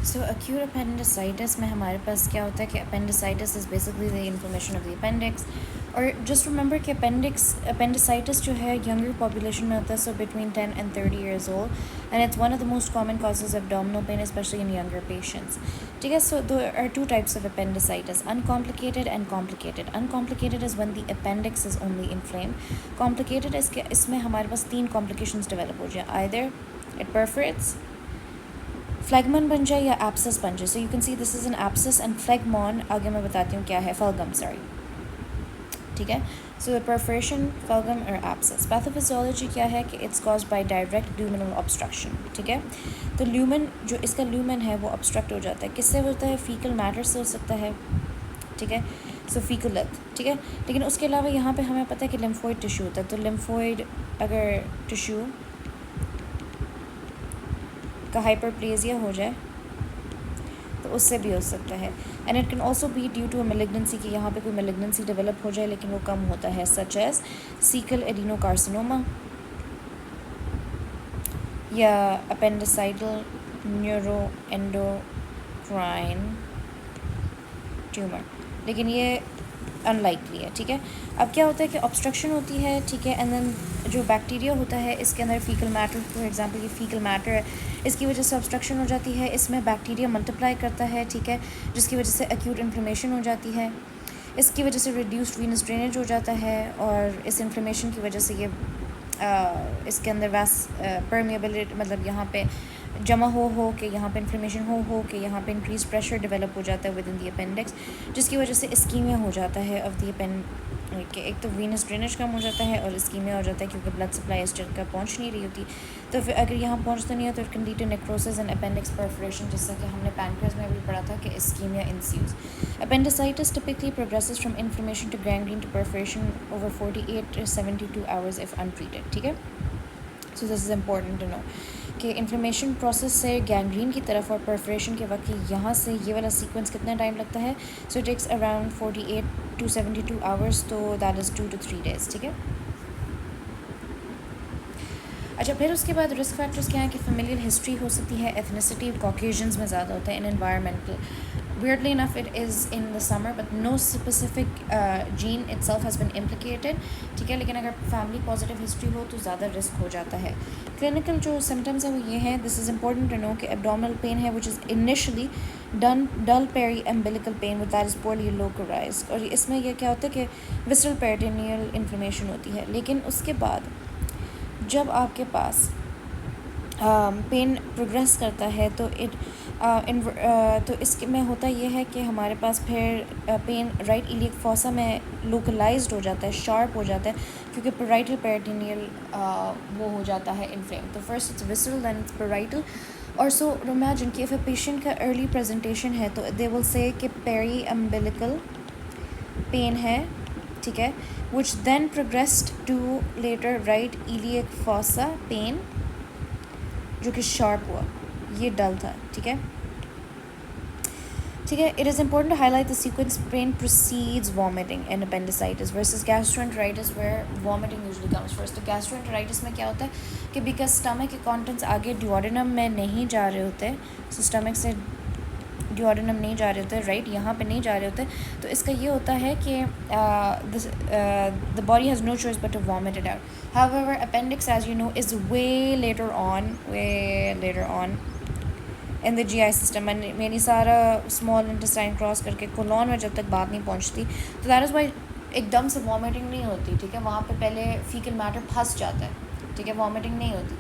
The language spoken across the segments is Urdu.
سو acute appendicitis میں ہمارے پاس کیا ہوتا ہے کہ appendicitis is basically the inflammation of the appendix. اور just remember کہ appendicitis جو ہے younger population میں ہوتا ہے, so between 10 and 30 years old, and it's one of the most common causes of abdominal pain, especially in younger patients. ٹھیک ہے, so there are two types of appendicitis, uncomplicated and complicated. Uncomplicated is when the appendix is only inflamed. Complicated is کہ اس میں ہمارے پاس 3 complications develop ہو جائیں, either it perforates, فلیگمن بن جائے یا ایپسس بن جائے. So you can see this is an abscess and phlegmon آگے میں بتاتی ہوں کیا ہے, فلگم سوری. ٹھیک ہے, سو پرفریشن, فلگم اور ایپسس. پیتھوفیزیولوجی کیا ہے کہ it's caused by direct luminal obstruction. ٹھیک ہے, تو لیومن جو اس کا لیومن ہے وہ obstruct ہو جاتا ہے. کس سے ہوتا ہے؟ فیکل میٹر سے ہو سکتا ہے. ٹھیک ہے, سو فیکولت. ٹھیک ہے, لیکن اس کے علاوہ یہاں پہ ہمیں پتہ ہے کہ لمفوئڈ ٹیشو ہوتا ہے, تو لمفوئڈ اگر ٹیشو کا ہائپر پلیزیا ہو جائے تو اس سے بھی ہو سکتا ہے. And it can also be due to a malignancy, کہ یہاں پہ کوئی میلیگننسی ڈیولپ ہو جائے لیکن وہ کم ہوتا ہے, سچ ایز سیکل ایڈینو کارسینوما یا اپینڈیسائٹل نیورو اینڈوکرائن ٹیومر, لیکن یہ ان لائکلی ہے. ٹھیک ہے, اب کیا ہوتا ہے کہ obstruction ہوتی ہے. ٹھیک ہے, اینڈ دین جو بیکٹیریا ہوتا ہے اس کے اندر فیکل میٹر, فار ایگزامپل یہ فیکل میٹر ہے, اس کی وجہ سے obstruction ہو جاتی ہے, اس میں بیکٹیریا ملٹیپلائی کرتا ہے. ٹھیک ہے, جس کی وجہ سے acute inflammation ہو جاتی ہے, اس کی وجہ سے ریڈیوسڈ وینس ڈرینیج ہو جاتا ہے, اور اس انفلیمیشن کی وجہ سے یہ اس کے اندر پرمیبلٹی, مطلب یہاں پہ جمع ہو کہ یہاں پہ انفلیمیشن ہو کہ یہاں پہ انکریز پریشر ڈیولپ ہو جاتا ہے ود ان دی اپینڈکس, جس کی وجہ سے اسکیمیا ہو جاتا ہے آف دی کہ ایک تو وینس ڈرینیج کم ہو جاتا ہے اور اسکیمیا ہو جاتا ہے کیونکہ بلڈ سپلائی اس جگہ پہنچ نہیں رہی ہوتی. تو پھر اگر یہاں پہنچتا نہیں ہے تو it can lead to necrosis and appendix perforation, جس سے کہ ہم نے پینکریاس میں بھی پڑھا تھا کہ ischaemia ensues. Appendicitis typically progresses from inflammation to gangrene to perforation over 48 to 72 hours if untreated. ٹھیک ہے, so this is important to know کہ انفلیمیشن پروسیس سے گینگرین کی طرف اور پرفریشن کے وقت یہاں سے یہ والا سیکوینس کتنا ٹائم لگتا ہے. So it takes around 48 to 72 hours, تو دیٹ از 2 to 3 days. ٹھیک ہے, اچھا پھر اس کے بعد رسک فیکٹرس کیا ہیں کہ فیملیل ہسٹری ہو سکتی ہے, ایتھنیسٹی کاکیشنز میں زیادہ ہوتا ہے, ان environmental weirdly enough it is in the summer but no specific gene itself has been implicated. ٹھیک ہے, لیکن اگر فیملی پازیٹیو ہسٹری ہو تو زیادہ رسک ہو جاتا ہے. کلینکل جو سمٹمز ہیں وہ یہ ہیں, دس از امپورٹنٹ ٹو نو کہ abdominal pain ہے which is initially dull peri-umbilical pain with that is poorly localized, اور اس میں یہ کیا ہوتا ہے کہ visceral peritoneal inflammation ہوتی ہے, لیکن اس کے بعد جب آپ کے پاس پین پروگریس کرتا ہے تو تو اس میں ہوتا یہ ہے کہ ہمارے پاس پھر پین رائٹ ایلیک فوسا میں لوکلائزڈ ہو جاتا ہے, شارپ ہو جاتا ہے, کیونکہ پیرائٹل پیریٹینیل وہ ہو جاتا ہے انفلیم. تو first it's visceral then it's parietal. اور سو امیجن کہ اف اے پیشنٹ کا ارلی پریزنٹیشن ہے تو دے ول سے کہ پیری امبیلیکل پین ہے. ٹھیک ہے, which then progressed to later right iliac fossa pain جو کہ شارپ ہوا, یہ ڈل تھا. ٹھیک ہے, ٹھیک ہے, it is important to highlight the sequence pain precedes vomiting in appendicitis versus gastroenteritis where vomiting usually comes first. تو gastroenteritis میں کیا ہوتا ہے کہ because stomach کے contents آگے duodenum میں نہیں جا رہے ہوتے, so stomach سے ڈیوڈنم نہیں جا رہے ہوتے, رائٹ یہاں پہ نہیں جا رہے ہوتے, تو اس کا یہ ہوتا ہے کہ the body has no choice but to vomit it out. However, appendix as you know is way later on in the GI system, میری سارا small intestine cross کر کے colon میں جب تک بات نہیں پہنچتی, تو that is why ایک دم سے vomiting نہیں ہوتی. ٹھیک ہے, وہاں پہ پہلے fecal matter پھنس جاتا ہے. ٹھیک ہے, vomiting نہیں ہوتی.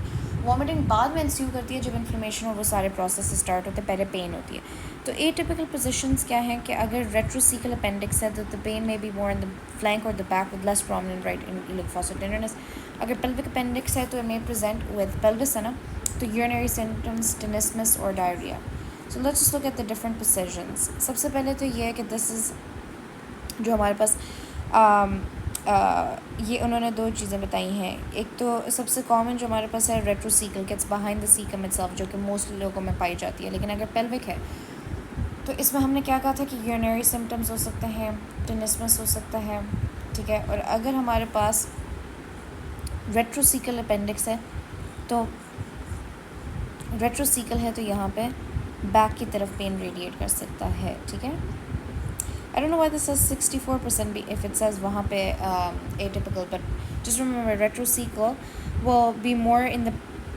وامٹنگ بعد میں انسیو کرتی ہے جب انفلیمیشن اور وہ سارے پروسیس اسٹارٹ ہوتے ہیں, پہلے پین ہوتی ہے. تو اے ٹیپیکل پوزیشنز کیا ہیں کہ اگر ریٹروسیکل اپینڈکس ہے تو the pain may be more in the flank or the back with less prominent right iliac fossa tenderness. اگر pelvic appendix ہے تو it may present with pelvis ہے نا, تو urinary symptoms, tenesmus or diarrhea. So let's just look at the different positions. سب سے پہلے تو یہ ہے کہ this is جو ہمارے پاس یہ انہوں نے 2 چیزیں بتائی ہیں. ایک تو سب سے کامن جو ہمارے پاس ہے ریٹروسیکل, کہ it's behind the caecum itself, جو کہ موسٹ لوگوں میں پائی جاتی ہے. لیکن اگر پیلوک ہے تو اس میں ہم نے کیا کہا تھا کہ یورینری سمٹمز ہو سکتے ہیں, ٹینسمس ہو سکتا ہے. ٹھیک ہے, اور اگر ہمارے پاس ریٹروسیکل اپینڈکس ہے تو یہاں پہ بیک کی طرف پین ریڈیٹ کر سکتا ہے. ٹھیک ہے. I don't know why this says 64% if it says وہاں پہ atypical, but just remember retrocecal will be more in the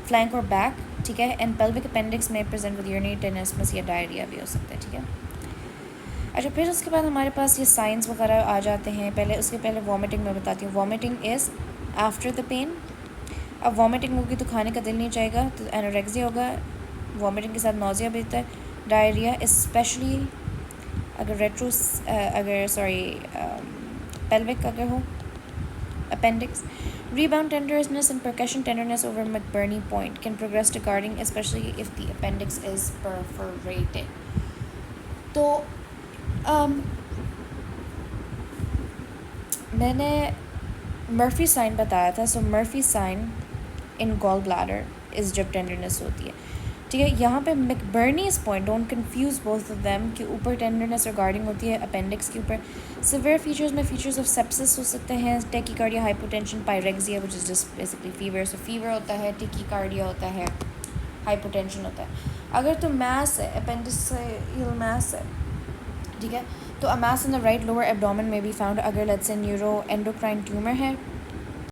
flank or back. ٹھیک ہے. and pelvic appendix may present with urinary tenesmus یا diarrhea بھی ہو سکتا ہے. ٹھیک ہے. اچھا پھر اس کے بعد ہمارے پاس یہ سائنس وغیرہ آ جاتے ہیں. اس کے پہلے وامٹنگ میں بتاتی ہوں. Vomiting is after the pain. اب وامٹنگ ہوگی تو کھانے کا دل نہیں چاہے گا, تو انوریکزیا ہوگا. وامٹنگ کے ساتھ نوزیا بھی ہوتا ہے. ڈائریا اسپیشلی اگر پیلوک اگر ہو appendix. Rebound tenderness and percussion tenderness over McBurney point can progress to guarding, especially if the appendix is perforated. تو میں نے مرفی سائن بتایا تھا. سو مرفی سائن ان گال بلیڈر از جب ٹینڈرنیس ہوتی ہے. ٹھیک ہے. یہاں پہ McBurney's point, don't confuse both of them, کہ اوپر ٹینڈرنیس اور گارڈنگ ہوتی ہے اپینڈکس کے اوپر. سیویئر فیچرز میں فیچرز آف سیپسس ہو سکتے ہیں. Tachycardia, hypotension, pyrexia which is just basically fever. So fever ہوتا ہے, ٹیکیکارڈیا ہوتا ہے, ہائپوٹینشن ہوتا ہے. اگر تو میس ہے, اپینڈسائل میس ہے, ٹھیک ہے, تو a mass in the right lower abdomen may be found. اگر let's say neuro endocrine tumour ہے,